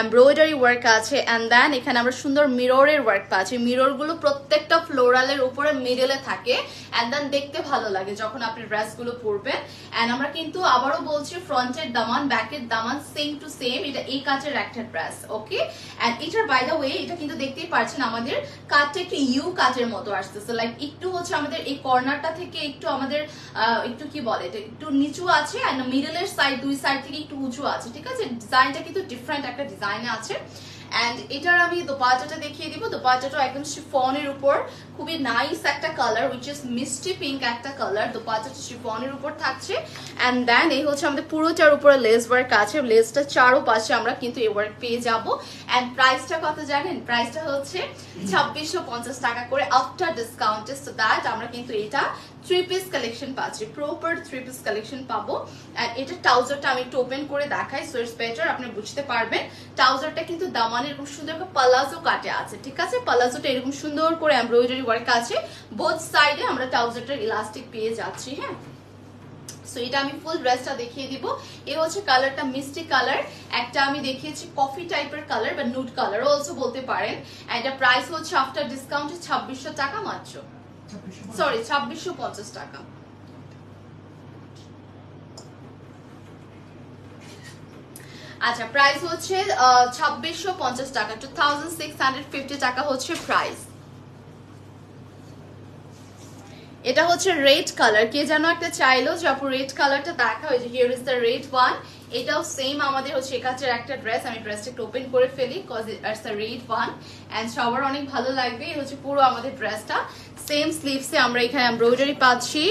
এমব্রয়ডারি ওয়ার্ক আছে, অ্যান্ড দেন এখানে আমরা সুন্দর মিররের ওয়ার্ক পাচ্ছি। মিররগুলো প্রত্যেকটা ফ্লোরালের উপরে মিডলে থাকে, অ্যান্ড দেন দেখতে ভালো লাগে যখন আপনি ড্রেসগুলো পরবেন। অ্যান্ড আমরা কিন্তু আবারও বলছি ফ্রন্টের দামান ব্যাকের দামান সেম টু সেম, এটা এই কাটের একটা ড্রেস, ওকে। অ্যান্ড এটার বাই দ্য ওয়ে এটা কিন্তু দেখতেই পাচ্ছেন আমাদের কাটটা একটু ইউ কাটের মতো আসতেছে, লাইক একটু হচ্ছে আমাদের এই কর্নারটা থেকে একটু আমাদের একটু কি বলে এটা একটু নিচু আছে, এন্ড মিডলের সাইড দুই সাইড থেকে একটু উঁচু আছে, ঠিক আছে। ডিজাইনটা কিন্তু ডিফারেন্ট একটা ডিজাইনে আছে। এন্ড এটার আমি দোপাট্টাটা দেখিয়ে দিব। দোপাট্টাটা একদম শিফনের উপর, খুবই নাইস একটা কালার, উইচ ইজ মিষ্টি পিঙ্ক একটা কালার। দোপাট্টাটা শিফনের উপর থাকছে, এন্ড দেন এই হচ্ছে আমাদের পুরোটার উপরে লেস ওয়ার্ক আছে। লেসটা চারো পাশে আমরা কিন্তু এই ওয়ার্ক পেয়ে যাব। এন্ড প্রাইসটা কত জানেন? প্রাইসটা হচ্ছে 2650 টাকা করে আফটার ডিসকাউন্ট, সো দ্যাট আমরা কিন্তু এটা 3 পিস কালেকশন পাচ্ছি, প্রপার 3 পিস কালেকশন পাবো। এন্ড এটা ট্রাউজারটা আমি একটু ওপেন করে দেখাই, সো ইটস বেটার আপনি বুঝতে পারবেন। ট্রাউজারটা কিন্তু দামানের এরকম সুন্দর করে পালাজো কাটে আছে, ঠিক আছে। পালাজোটা এরকম সুন্দর করে এমব্রয়ডারি ওয়ার্ক আছে, বোথ সাইডে আমরা ট্রাউজারটার ইলাস্টিক পেয়ে যাচ্ছি, হ্যাঁ। সো এটা আমি ফুল ড্রেসটা দেখিয়ে দিব। এই হচ্ছে কালারটা মিষ্টি কালার, একটা আমি দেখিয়েছি কফি টাইপের কালার বা নুড কালারও অলসো বলতে পারেন। এন্ড এটা প্রাইস হচ্ছে আফটার ডিসকাউন্ট 2600 টাকা মাত্র, সরি 2650 টাকা। আচ্ছা, প্রাইস হচ্ছে 2650 টাকা, 2650 টাকা হচ্ছে প্রাইস। এটা হচ্ছে রেড কালার, কে যেন একটা চাইলো যে আপু রেড কালারটা দেখা হয়েছে, here is the red one. এটাও সেম আমাদের হচ্ছে একাচের একটা ড্রেস, আমি ড্রেসটা একটু ওপেন করে ফেলি cause it's the red one, and সবার অনেক ভালো লাগবে। এই হচ্ছে পুরো আমাদের ড্রেসটা, সেম স্লিভসে আমরা এখানে এমব্রয়ডারি পাচ্ছি,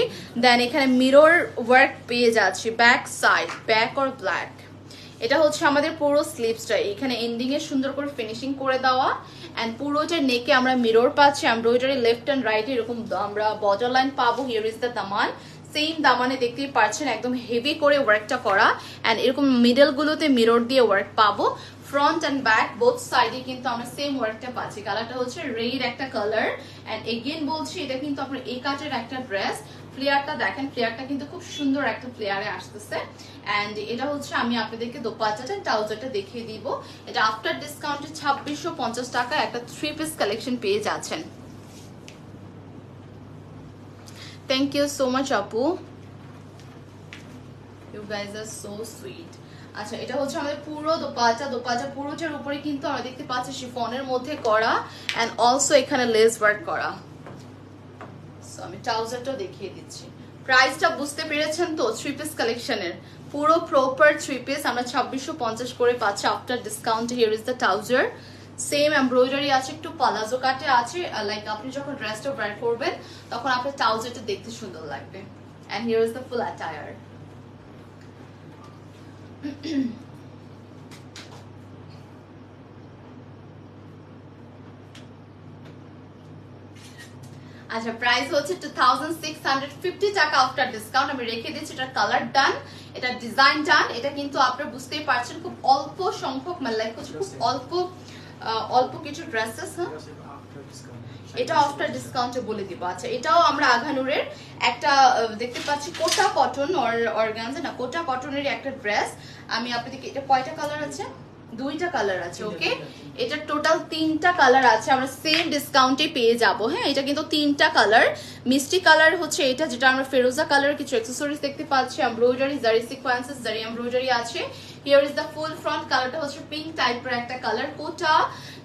দেন এখানে মিরর ওয়ার্ক পেয়ে যাচ্ছি back side, back or black. এটা হচ্ছে আমাদের পুরো স্লিভসটা, এখানে এন্ডিং এ সুন্দর করে ফিনিশিং করে দেওয়া, এন্ড পুরোটা নেকে আমরা মিরর পাচ্ছি, এমব্রয়ডারি লেফট এন্ড রাইট এরকম আমরা বর্ডার লাইন পাবো। Here is the Daman, same দামানে দেখতেই পাচ্ছেন একদম হেভি করে ওয়ার্কটা করা, এন্ড এরকম মিডল গুলোতে মিরর দিয়ে ওয়ার্ক পাবো। ফ্রন্ট এন্ড ব্যাক বোথ সাইডে কিন্তু আমরা সেম ওয়ার্কটা পাচ্ছি। কালারটা হচ্ছে রেড একটা কালার, এন্ড এগেইন বলছি এটা কিন্তু আপনার এই কাটের একটা ড্রেস। ফ্লেয়ারটা দেখেন, ফ্লেয়ারটা কিন্তু খুব সুন্দর একটা ফ্লেয়ারে আসতেছে। এন্ড এটা হচ্ছে আমি আপনাদেরকে দোপাট্টাটা ট্রাউজারটা দেখিয়ে দিব। এটা আফটার ডিসকাউন্টে 2650 টাকা একটা 3 পিস কালেকশন পেয়ে যাচ্ছেন। থ্যাংক ইউ সো মাচ আপু, you guys are so sweet. আচ্ছা, এটা হচ্ছে আমাদের পুরো দোপাট্টা। দোপাট্টা পুরোটার উপরে কিন্তু আমরা দেখতে পাচ্ছি শিফনের মধ্যে করা, এন্ড অলসো এখানে লেস ওয়ার্ক করা। সো আমি ট্রাউজারটা দেখিয়ে দিচ্ছি। প্রাইসটা বুঝতে পেরেছেন তো? 3 পিস কালেকশনের পুরো প্রপার 3 পিস আমরা 2650 করে পাচ্ছি after discount. Here is the trouser, same embroidery আছে, একটু পালাজো কাটে আছে, লাইক আপনি যখন ড্রেসটা ওয়্যার করবেন তখন আপনার ট্রাউজারটা দেখতে সুন্দর লাগবে। And here is the full attire. আচ্ছা, প্রাইস হচ্ছে 2650 টাকা আফটার ডিসকাউন্ট। আমি রেখে দিচ্ছি, এটা কালার ডান, এটা ডিজাইন ডান। এটা কিন্তু আপনারা বুঝতেই পারছেন খুব অল্প সংখ্যক, মানে লাইক খুব অল্প কিছু ড্রেসেস, হ্যাঁ এটা আফটার ডিসকাউন্টে বলে দিব। আচ্ছা, এটাও আমরা আঘানুরের একটা দেখতে পাচ্ছি কোটা কটন অর্গানজা না, কোটা কটনেরই একটা ড্রেস। আমি আপনাদেরকে, এটা কয়টা কালার আছে? 2টা কালার আছে, ওকে। এটা টোটাল 3টা কালার আছে, আমরা সেম ডিসকাউন্টে পেয়ে যাব, হ্যাঁ। এটা কিন্তু 3টা কালার, মিষ্টি কালার হচ্ছে এটা, যেটা আমরা ফেরোজা কালার কিছু অ্যাকসেসরিজ দেখতে পাচ্ছি, এমব্রয়ডারি জারি সিকোয়েন্সেস জারি এমব্রয়ডারি আছে। Here is the full front, কালারটা হচ্ছে পিঙ্ক টাইপের একটা কালার, কোটা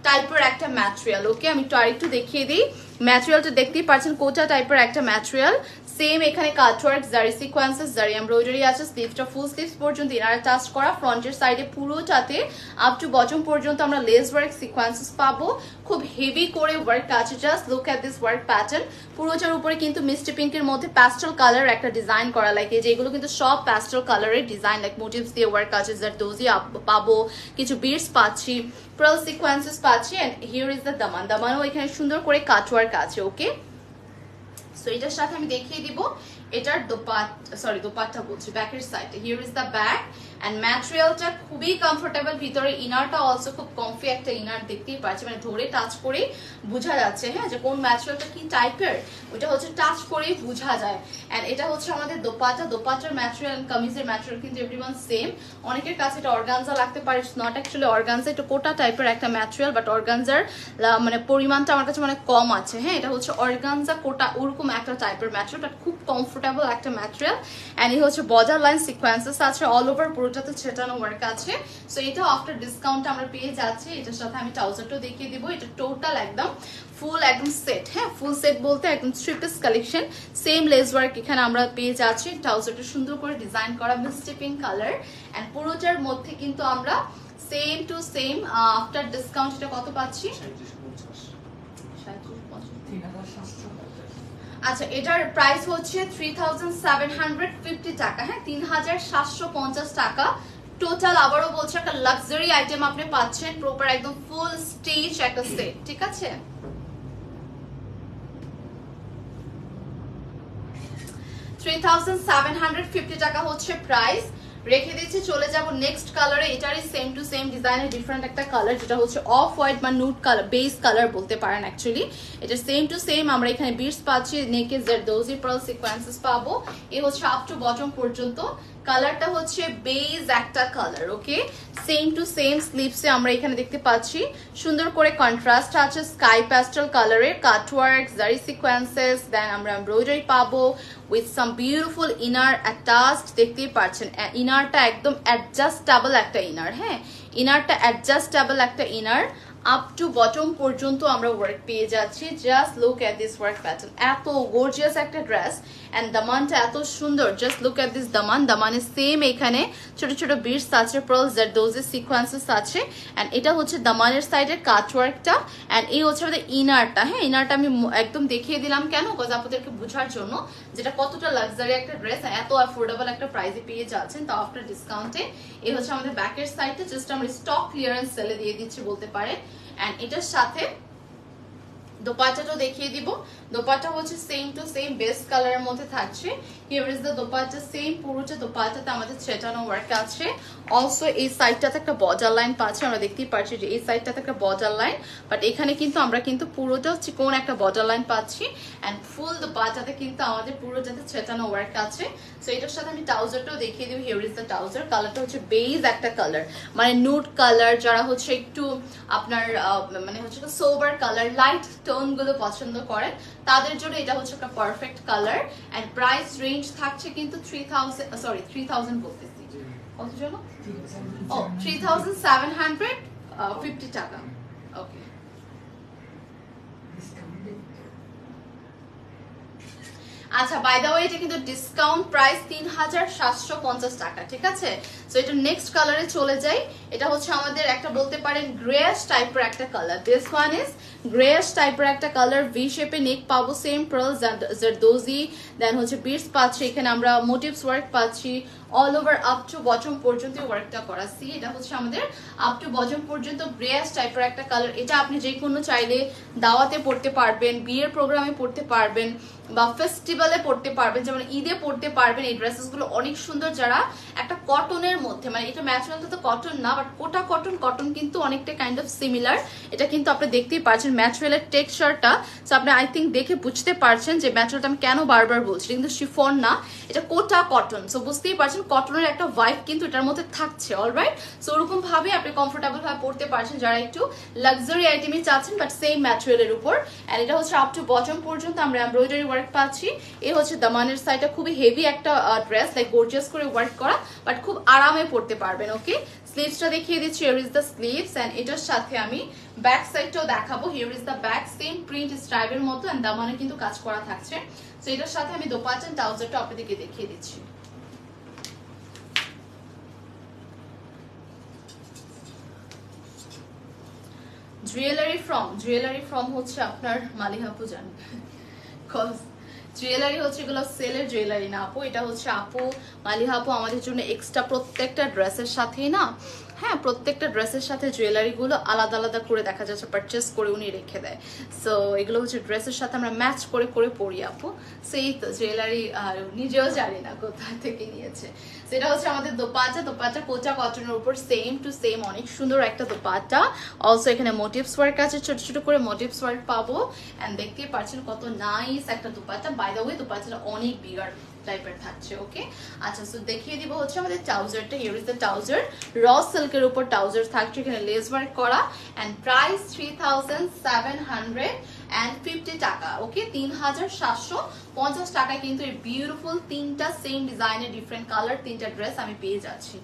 টাইপের একটা ম্যাটেরিয়াল, ওকে। আমি একটু আরেকটু দেখিয়ে দিই। ম্যাটেরিয়ালটা দেখতেই পাচ্ছেন, কোটা টাইপের একটা ম্যাটেরিয়াল, সেম এখানে কাটওয়ার্ক জারি সিকোয়েন্সেস জারি এমব্রয়ডারি আছে, স্লিভটা ফুল স্লিভস পর্যন্ত ইনার টাচ করা, ফ্রন্টের সাইডে পুরোটাতে আপ টু বটম পর্যন্ত আমরা লেস ওয়ার্ক সিকোয়েন্সেস পাবো, খুব হেভি করে ওয়ার্ক আছে। Just look at this work pattern. পুরোটার উপরে কিন্তু মিষ্টি পিঙ্কের মধ্যে প্যাস্টেল কালার একটা ডিজাইন করা, লাইক এই যেগুলো কিন্তু সব প্যাস্টেল কালারের ডিজাইন, লাইক মোটিভস দিয়ে ওয়ার্ক আছে, জারদোজি পাবো, কিছু বিটস পাচ্ছি, পার্ল সিকোয়েন্সেস পাচ্ছি, and here is the daman. দামানও এখানে সুন্দর করে কাটওয়ার্ক আছে। ওকে, সো এটার সাথে আমি দেখিয়ে দিব এটার দোপাট্টা বলছি, ব্যাকের সাইডে। Here is the back, and ম্যাটেরিয়ালটা খুবই কমফোর্টেবল, ভিতরে ইনারটা অলসো খুব কমফি একটা ইনার, দেখতেই পাচ্ছি, মানে ধরে টাচ করেই বোঝা যাচ্ছে হ্যাঁ যে কোন ম্যাটেরিয়ালটা কি টাইপের, ওইটা হচ্ছে টাচ করেই বোঝা যায়। এন্ড এটা হচ্ছে আমাদের দোপাট্টার ম্যাটেরিয়াল এন্ড কামিজের ম্যাটেরিয়াল কিন্তু এভরিওয়ান সেম। অনেকের কাছে এটা অর্গানজা লাগতে পারে, ইটস নট অ্যাকচুয়ালি অর্গানজা, এটা কোটা টাইপের একটা ম্যাটেরিয়াল, বাট অর্গানজার মানে পরিমাণটা আমার কাছে মানে কম আছে। হ্যাঁ, এটা হচ্ছে অর্গানজা কোটা ওরকম একটা টাইপের ম্যাটেরিয়াল, বাট খুব কমফোর্টেবল একটা ম্যাটেরিয়াল। এন্ড এই হচ্ছে বর্ডার লাইন সিকোয়েন্সেস আছে অল ওভার, পুরোটাতে ছেটানো ওয়ার্ক আছে। সো এটা আফটার ডিসকাউন্ট আমরা পেয়ে যাচ্ছি। এটার সাথে আমি ট্রাউজারটাও দেখিয়ে দিব। এটা টোটাল একদম ফুল একদম সেট, হ্যাঁ ফুল সেট বলতে একদম three piece collection, same less work এখানে আমরা পেয়ে যাচ্ছি। ট্রাউজারটা সুন্দর করে ডিজাইন করা মিষ্টি পিঙ্ক কালার, এন্ড পুরোটার মধ্যে কিন্তু আমরা same to same after discount এটা কত পাচ্ছি? আচ্ছা, এটার প্রাইস হচ্ছে 3750 টাকা, হ্যাঁ 3750 টাকা টোটাল। আবারও বলছি একটা লাক্সারি আইটেম আপনি পাচ্ছেন, প্রপার একদম ফুল স্টেজ একটা সেট, ঠিক আছে। 3750 টাকা হচ্ছে প্রাইস, রেখে দিচ্ছি। চলে যাব নেক্সট কালারে, এটারই সেম টু সেম ডিজাইনের ডিফারেন্ট একটা কালার, যেটা হচ্ছে অফ হোয়াইট বা নুড কালার, বেস কালার বলতে পারেন অ্যাকচুয়ালি। এটা সেম টু সেম আমরা এখানে বিটস পাচ্ছি, নেকে জারদোজি পার্ল সিকোয়েন্সেস পাবো। এই হচ্ছে আপ টু বটম পর্যন্ত, কালারটা হচ্ছে বেজ একটা কালার। ওকে, সেম টু সেম স্লিভসে আমরা এখানে দেখতে পাচ্ছি সুন্দর করে কন্ট্রাস্ট আছে স্কাই প্যাস্টেল কালারের, কাটওয়ার্ক জারি সিকোয়েন্সেস, দেন আমরা এমব্রয়ডারি পাবো with some beautiful inner attached, দেখতেই পাচ্ছেন ইনারটা একদম অ্যাডজাস্টেবল একটা ইনার। হ্যাঁ, ইনারটা অ্যাডজাস্টেবল একটা ইনার, আপ টু বটম পর্যন্ত আমরা ওয়ার্ক পেয়ে যাচ্ছি। Just look at this work pattern, এত গর্জিয়াস একটা ড্রেস, এন্ড দামানটা এত সুন্দর। Just look at this Daman, দামানের same এখানে ছোট ছোট বিটস আছে, পার্ল জারদোজি সিকোয়েন্সেস আছে, এন্ড এটা হচ্ছে দামানের সাইডের কাটওয়ার্কটা, এন্ড এই হচ্ছে আমাদের ইনারটা। হ্যাঁ, ইনারটা আমি একদম দেখিয়ে দিলাম কেন, বিকজ আপনাদেরকে বোঝার জন্য যেটা কতটা লাক্সারি একটা ড্রেস, এত অ্যাফোর্ডেবল একটা প্রাইসে পেয়ে যাচ্ছেন তাও আফটার ডিসকাউন্টে। এই হচ্ছে আমাদের ব্যাকের সাইডটা, জাস্ট আমরা স্টক ক্লিয়ারেন্স সেলে দিয়ে দিচ্ছি বলতে পারে। এন্ড এটার সাথে দোপাট্টাটাও দেখিয়ে দিব। দোপাট্টা হচ্ছে সেম টু সেম বেস্ট কালারের মধ্যে থাকছে। Here is the dupatta, same পুরোটা দোপাট্টাতে আমাদের ছেটানো ওয়ার্ক আছে। অলসো এই সাইডটাতে একটা বর্ডার লাইন পাচ্ছি, আমরা দেখতেই পাচ্ছি যে এই সাইডটাতে একটা বর্ডার লাইন, বাট এখানে কিন্তু আমরা কিন্তু পুরোটা চিকন একটা বর্ডার লাইন পাচ্ছি, এন্ড ফুল দোপাট্টাতে কিন্তু আমাদের পুরোটাতে ছেটানো ওয়ার্ক আছে। সো এটার সাথে আমি ট্রাউজারটাও দেখিয়ে দিব। হিয়ার ইজ দ্য ট্রাউজার, কালারটা হচ্ছে বেজ একটা কালার, মানে নুড কালার, যারা হচ্ছে একটু আপনার মানে হচ্ছে সোবার কালার, লাইট টোন গুলো পছন্দ করেন তাদের জন্য এটা হচ্ছে একটা perfect colour. And price range থাকছে কিন্তু 3000 বলতেছি, কত জন্য? ও 3750 টাকা। ওকে, আচ্ছা বাই দ্য ওয়ে এটা কিন্তু ডিসকাউন্ট প্রাইস 3750 টাকা, ঠিক আছে। সো এটা নেক্সট কালারে চলে যাই। এটা হচ্ছে আমাদের একটা বলতে পারেন গ্রেশ টাইপের একটা কালার, দিস ওয়ান ইজ গ্রেশ টাইপের একটা কালার, ভি শেপে নেক পাবো, সেম পার্ল জারদোজি, দেন হচ্ছে বিটস পাচ্ছি, এখানে আমরা মোটিভস ওয়ার্ক পাচ্ছি all over up to bottom পর্যন্ত ওয়ার্কটা করা। সি এটা হচ্ছে আমাদের আপ টু বটম পর্যন্ত গ্রেশ টাইপের একটা কালার। এটা আপনি যে কোনো চাইলে দাওয়াতে পড়তে পারবেন, বিয়ের প্রোগ্রামে পড়তে পারবেন, বা ফেস্টিভ্যালে পড়তে পারবেন, যেমন ঈদে পড়তে পারবেন। এই ড্রেসেস গুলো অনেক সুন্দর, যারা একটা কটনের মধ্যে, মানে এটা ম্যাটেরিয়ালটা তো কটন না, বাট কোটা কটন, কটন কিন্তু অনেকটা কাইন্ড অফ সিমিলার। এটা কিন্তু আপনি দেখতেই পাচ্ছেন ম্যাটেরিয়ালের টেক্সচারটা, সো আপনি আই থিঙ্ক দেখে বুঝতে পারছেন যে ম্যাটেরিয়ালটা আমি কেন বারবার বলছি, কিন্তু শিফন না, এটা কোটা কটন। সো বুঝতেই পারছেন কটনের একটা ভাইব কিন্তু এটার মধ্যে থাকছে। অলরাইট, সো ওরকম ভাবে আপনি কমফোর্টেবল ভাবে পড়তে পারছেন যারা একটু লাক্সারি আইটেমই চাচ্ছেন, বাট সেম ম্যাটেরিয়ালের উপর। এন্ড এটা হচ্ছে আপ টু বটম পর্যন্ত আমরা এমব্রয়ডারি ওয়ার্ক পাচ্ছি। এই হচ্ছে দামানের সাইডটা, খুবই হেভি একটা ড্রেস, লাইক গর্জিয়াস করে ওয়ার্ক করা, বাট খুব আরামে পড়তে পারবেন। ওকে, স্লিভসটা দেখিয়ে দিচ্ছি, here is the sleeves and এটার সাথে আমি ব্যাক সাইডটাও দেখাবো। Here is the back, same print স্ট্রাইপের মতো এন্ড দামানে কিন্তু কাজ করা থাকছে। সো এটার সাথে আমি দোপাট্টা এন্ড ট্রাউজারটা আপনাদেরকে দেখিয়ে দিচ্ছি। জুয়েলারি ফ্রম হচ্ছে আপনার মালিহা পূজান, জুয়েলারি হচ্ছে এগুলো সেলের জুয়েলারি না আপু, এটা হচ্ছে আপু মালিহা আপু আমাদের জন্য এক্সট্রা প্রত্যেকটা ড্রেসের সাথেই না, হ্যাঁ প্রত্যেকটা ড্রেসের সাথে জুয়েলারি গুলো আলাদা আলাদা করে দেখা যাচ্ছে পারচেস করে উনি রেখে দেয়। সো এগুলো হচ্ছে ড্রেসের সাথে আমরা ম্যাচ করে করে পরি আপু। সেই তো জুয়েলারি নিজেও জানি না কোথা থেকে নিয়েছে। সেটা হচ্ছে আমাদের দোপাট্টা কোচা কটনের উপর সেম টু সেম অনেক সুন্দর একটা দোপাট্টা। অলসো এখানে মোটিভস ওয়ার্ক আছে, ছোট ছোট করে মোটিভস ওয়ার্ক পাবো এন্ড দেখতেই পাচ্ছেন কত নাইস একটা দোপাট্টা। বাই দ্য ওয়ে দোপাট্টাটা অনেক বিগার টাইপের থাকছে। ওকে আচ্ছা, সো দেখিয়ে দিব হচ্ছে আমাদের ট্রাউজারটা। হিয়ার ইজ দ্য ট্রাউজার, র সিল্কের উপর ট্রাউজার থাকছে, এখানে লেস ওয়ার্ক করা এন্ড প্রাইস 3750 টাকা। ওকে 3750 টাকায় কিন্তু এই বিউটিফুল তিনটা সেম ডিজাইনের ডিফারেন্ট কালার তিনটা ড্রেস আমি পেয়ে যাচ্ছি।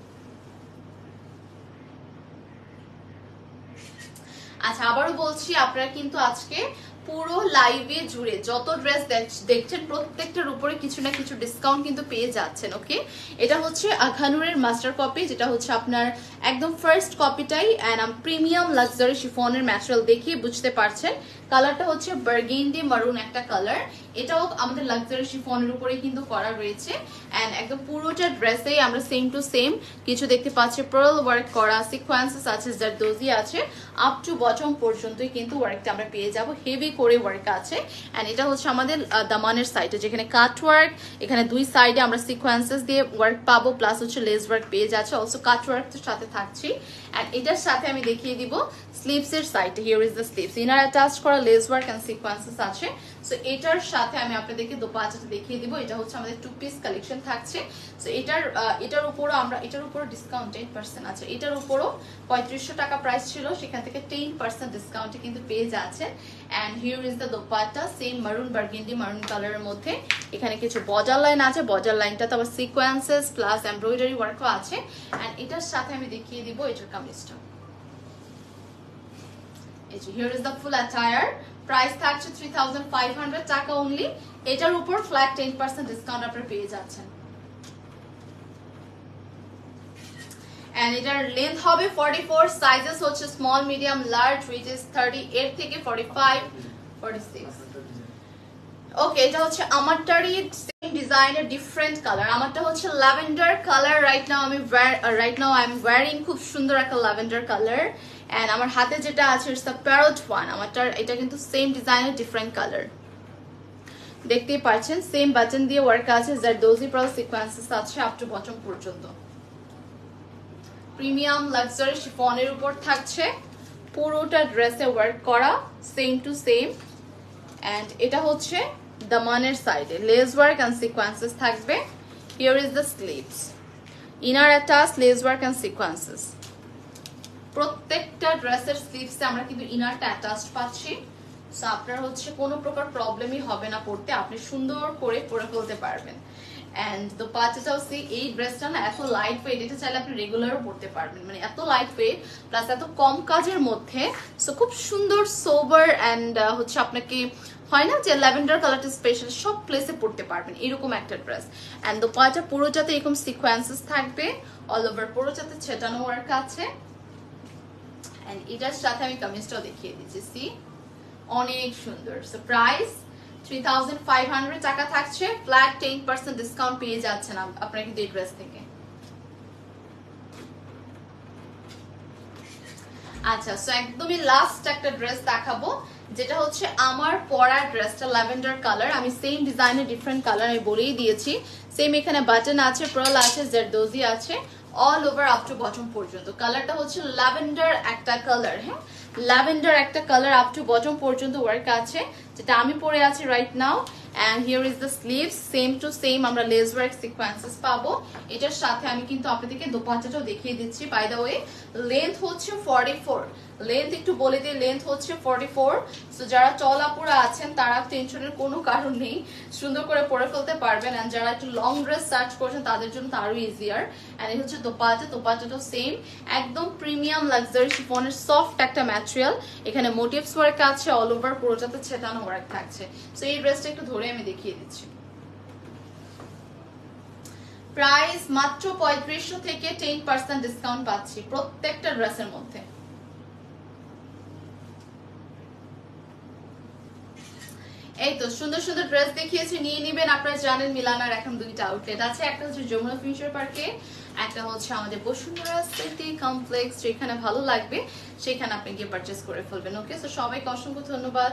আচ্ছা আবারও বলছি, আপনারা কিন্তু আজকে পুরো লাইভে জুড়ে যত ড্রেস দেখছেন প্রত্যেকটার উপরে কিছু না কিছু ডিসকাউন্ট কিন্তু পেয়ে যাচ্ছেন। ওকে এটা হচ্ছে আখানুরের মাস্টার কপি, যেটা হচ্ছে আপনার একদম ফার্স্ট কপিটাই এন্ড প্রিমিয়াম লাক্সারি শিফনের ম্যাটেরিয়াল দেখিয়ে বুঝতে পারছেন। কালারটা হচ্ছে বার্গেন্ডি মারুন একটা কালার, এটাও আমাদের লাক্সারি শিফনের উপরে কিন্তু করা রয়েছে এন্ড একদম পুরোটা ড্রেসেই আমরা সেম টু সেম কিছু দেখতে পাচ্ছি, পার্ল ওয়ার্ক করা, সিকোয়েন্সেস আছে, জারদোজি আছে, আপ টু বটম পর্যন্তই কিন্তু ওয়ার্কটা আমরা পেয়ে যাব। হেভি করে ওয়ার্ক আছে এন্ড এটা হচ্ছে আমাদের দামানের সাইডে, যেখানে কাট ওয়ার্ক, এখানে দুই সাইডে আমরা সিকোয়েন্সেস দিয়ে ওয়ার্ক পাবো, প্লাস হচ্ছে লেস ওয়ার্ক পেয়ে যাচ্ছে, অলসো কাট ওয়ার্ক সাথে থাকছি। এন্ড এটার সাথে আমি দেখিয়ে দিব স্লিভস এর সাইডে, here is the sleeves, inner attach করা লেস ওয়ার্ক এন্ড সিকোয়েন্সেস আছে। সো এটার সাথে আমি আপনাদেরকে দোপাট্টাটা দেখিয়ে দিব। এটা হচ্ছে আমাদের টু পিস কালেকশন থাকছে। সো এটার উপরও আমরা ডিসকাউন্ট 10% আছে, এটার উপরও 3500 টাকা প্রাইস ছিল, সেখান থেকে 10% ডিসকাউন্টে কিন্তু পেয়ে যাচ্ছেন। And here is the dupatta, same maroon burgundy maroon কালারের মধ্যে, এখানে কিছু বর্ডার লাইন আছে, বর্ডার লাইনটাতে আবার সিকোয়েন্সেস প্লাস এমব্রয়ডারি ওয়ার্কও আছে। এন্ড এটার সাথে আমি দেখিয়ে দিব এটার কামিজটা। Here is the full attire, price থাকছে 3500 টাকা অনলি, এটার উপর ফ্ল্যাট 10% ডিসকাউন্ট আপনারা পেয়ে যাচ্ছেন। এন্ড এটার লেন্থ হবে 44, সাইজেস হচ্ছে small medium large, which is 38 থেকে 45 46। ওকে এটা হচ্ছে আমারটারই সেম ডিজাইনের ডিফারেন্ট কালার, আমারটা হচ্ছে lavender colour. Right now I am wearing খুব সুন্দর একটা ল্যাভেন্ডার কালার এন্ড আমার হাতে যেটা আছে ইটস দ্য প্যারট ওয়ান, আমারটার এটা কিন্তু সেম ডিজাইনের ডিফারেন্ট কালার, দেখতেই পাচ্ছেন সেম বাটন দিয়ে ওয়ার্ক আছে, জারদোজি প্লাস সিকোয়েন্সেস আছে আপ টু বটম পর্যন্ত। প্রিমিয়াম লাক্সারি শিফনের উপর থাকছে, পুরোটা ড্রেসে ওয়ার্ক করা সেম টু সেম এন্ড এটা হচ্ছে দামানের সাইডে লেস ওয়ার্ক এন্ড সিকোয়েন্সেস থাকবে। Here is the sleeves, inner attach lace work and sequences, প্রত্যেকটা ড্রেসের স্লিভসে আমরা কিন্তু ইনারটা অ্যাটাচড পাচ্ছি। সো আপনার হচ্ছে কোনো প্রকার প্রবলেমই হবে না পড়তে, আপনি সুন্দর করে পরে ফেলতে পারবেন। এন্ড দোপাট্টাটাও সি, এই ড্রেসটা না এত লাইট ওয়েট, এটা চাইলে আপনি রেগুলারও পরতে পারবেন, মানে এত লাইট ওয়েট প্লাস এত কম কাজের মধ্যে। সো খুব সুন্দর সোবার এন্ড হচ্ছে আপনাকে হয় না যে ল্যাভেন্ডার কালারটা স্পেশাল সব প্লেসে পড়তে পারবেন এরকম একটা ড্রেস। এন্ড দোপাট্টা পুরোটাতে এরকম সিকোয়েন্সেস থাকবে, অল ওভার পুরোটাতে ছেটানো ওয়ার্ক আছে। এন্ড এটার সাথে আমি কামিজটাও দেখিয়ে দিচ্ছি, সি অনেক সুন্দর। সো প্রাইস 3500 টাকা থাকছে, ফ্ল্যাট 10% ডিসকাউন্ট পেয়ে যাচ্ছেন আপনারা কিন্তু এই ড্রেস থেকে। আচ্ছা সো একদমই লাস্ট একটা ড্রেস দেখাবো, যেটা হচ্ছে আমার পরা ড্রেসটা ল্যাভেন্ডার কালার, আমি সেম ডিজাইনের ডিফারেন্ট কালার আমি বলেই দিয়েছি। সেম এখানে বাটন আছে, পার্ল আছে, জারদোজি আছে, all over up to bottom পর্যন্ত। কালারটা হচ্ছে ল্যাভেন্ডার একটা কালার, হ্যাঁ ল্যাভেন্ডার একটা কালার, আপ টু বটম পর্যন্ত ওয়ার্ক আছে, যেটা আমি পরে আছি right now. And here is the sleeves, same to same আমরা লেস ওয়ার্ক সিকোয়েন্সেস পাবো। এটার সাথে আমি কিন্তু আপনাদেরকে দোপাট্টাটাও দেখিয়ে দিচ্ছি। বাই দ্য ওয়ে লেন্থ হচ্ছে 44, লেন্থ একটু বলে দিই, লেন্থ হচ্ছে 44। সো যারা টল আপুরা আছেন তারা টেনশনের কোনো কারণ নেই, সুন্দর করে পরে ফেলতে পারবেন। এন্ড যারা একটু লং ড্রেস সার্চ করছেন তাদের জন্য তো আরো ইজিয়ার। এন্ড এই হচ্ছে দোপাট্টাটাও সেম, একদম প্রিমিয়াম লাক্সারি শিফনের সফট একটা ম্যাটেরিয়াল। এখানে মোটিভস ওয়ার্ক আছে, অল ওভার পুরোটাতে ছেটানো ওয়ার্ক থাকছে। সো এই ড্রেসটা একটু ধরে আমি দেখিয়ে দিচ্ছি। প্রাইস মাত্র 3500 থেকে 10% ডিসকাউন্ট পাচ্ছি প্রত্যেকটা ড্রেসের মধ্যে। এই তো সুন্দর সুন্দর ড্রেস দেখিয়েছি, নিয়ে নিবেন। আপনারা জানেন মিলানার এখন দুইটা আউটলেট আছে, একটা হচ্ছে যমুনা ফিউচার পার্কে, একটা হচ্ছে আমাদের বসুন্ধরা সিটি কমপ্লেক্স। যেখানে ভালো লাগবে সেখানে আপনি গিয়ে পারচেস করে ফেলবেন। ওকে, সো সবাইকে অসংখ্য ধন্যবাদ।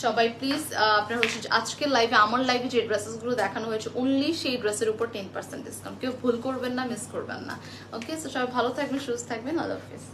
সবাই প্লিজ আপনারা হচ্ছে আজকের লাইভে, আমার লাইভে যে ড্রেসেসগুলো দেখানো হয়েছে অনলি সেই ড্রেসের উপর 10% ডিসকাউন্ট, কেউ ভুল করবেন না, মিস করবেন না। ওকে, সো সবাই ভালো থাকবেন, সুস্থ থাকবেন, আল্লাহ হাফেজ।